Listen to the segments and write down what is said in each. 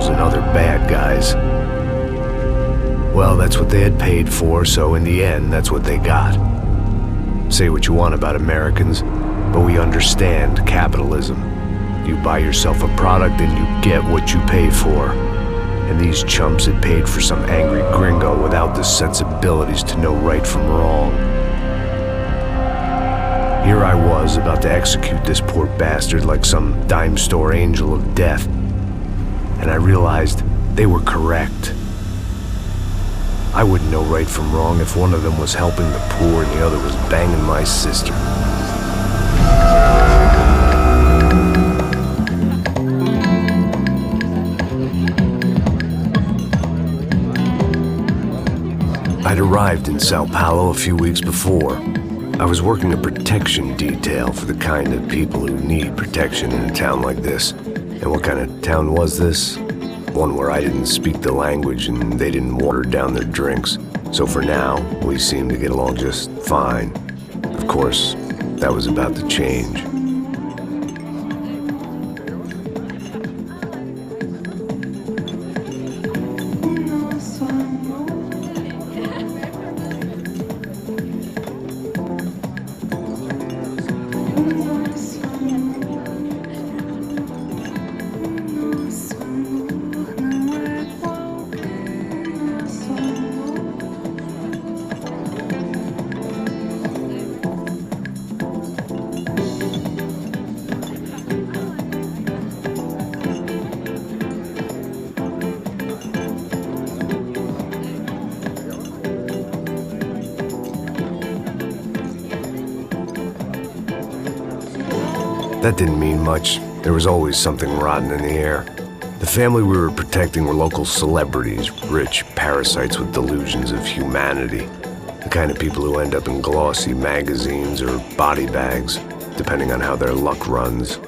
criminals and other bad guys. Well, that's what they had paid for, so in the end, that's what they got. Say what you want about Americans, but we understand capitalism. You buy yourself a product and you get what you pay for. And these chumps had paid for some angry gringo without the sensibilities to know right from wrong. Here I was, about to execute this poor bastard like some dime store angel of death. And I realized they were correct. I wouldn't know right from wrong if one of them was helping the poor and the other was banging my sister. I'd arrived in Sao Paulo a few weeks before. I was working a protection detail for the kind of people who need protection in a town like this. And what kind of town was this? One where I didn't speak the language and they didn't water down their drinks. So for now, we seemed to get along just fine. Of course, that was about to change. That didn't mean much. There was always something rotten in the air. The family we were protecting were local celebrities, rich parasites with delusions of humanity. The kind of people who end up in glossy magazines or body bags, depending on how their luck runs.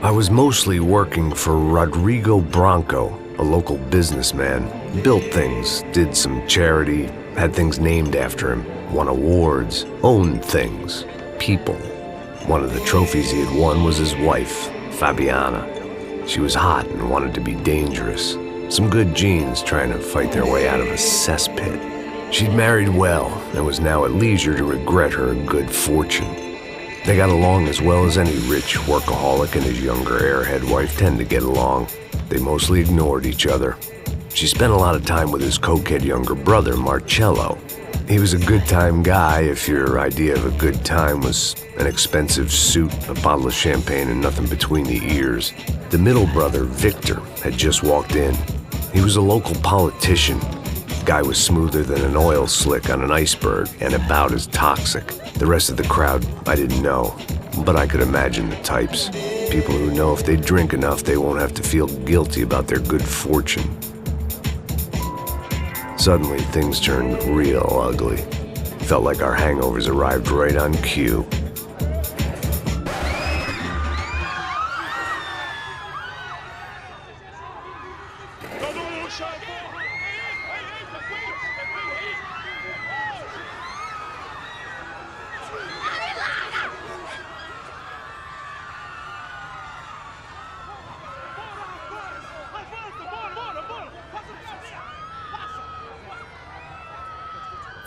I was mostly working for Rodrigo Branco, a local businessman. Built things, did some charity, had things named after him, won awards, owned things, people. One of the trophies he had won was his wife, Fabiana. She was hot and wanted to be dangerous. Some good genes trying to fight their way out of a cesspit. She'd married well and was now at leisure to regret her good fortune. They got along as well as any rich workaholic and his younger airhead wife tend to get along. They mostly ignored each other. She spent a lot of time with his cokehead younger brother, Marcello. He was a good-time guy if your idea of a good time was an expensive suit, a bottle of champagne, and nothing between the ears. The middle brother, Victor, had just walked in. He was a local politician. Guy was smoother than an oil slick on an iceberg and about as toxic. The rest of the crowd, I didn't know, but I could imagine the types. People who know if they drink enough, they won't have to feel guilty about their good fortune. Suddenly, things turned real ugly. Felt like our hangovers arrived right on cue.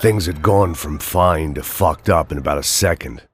Things had gone from fine to fucked up in about a second.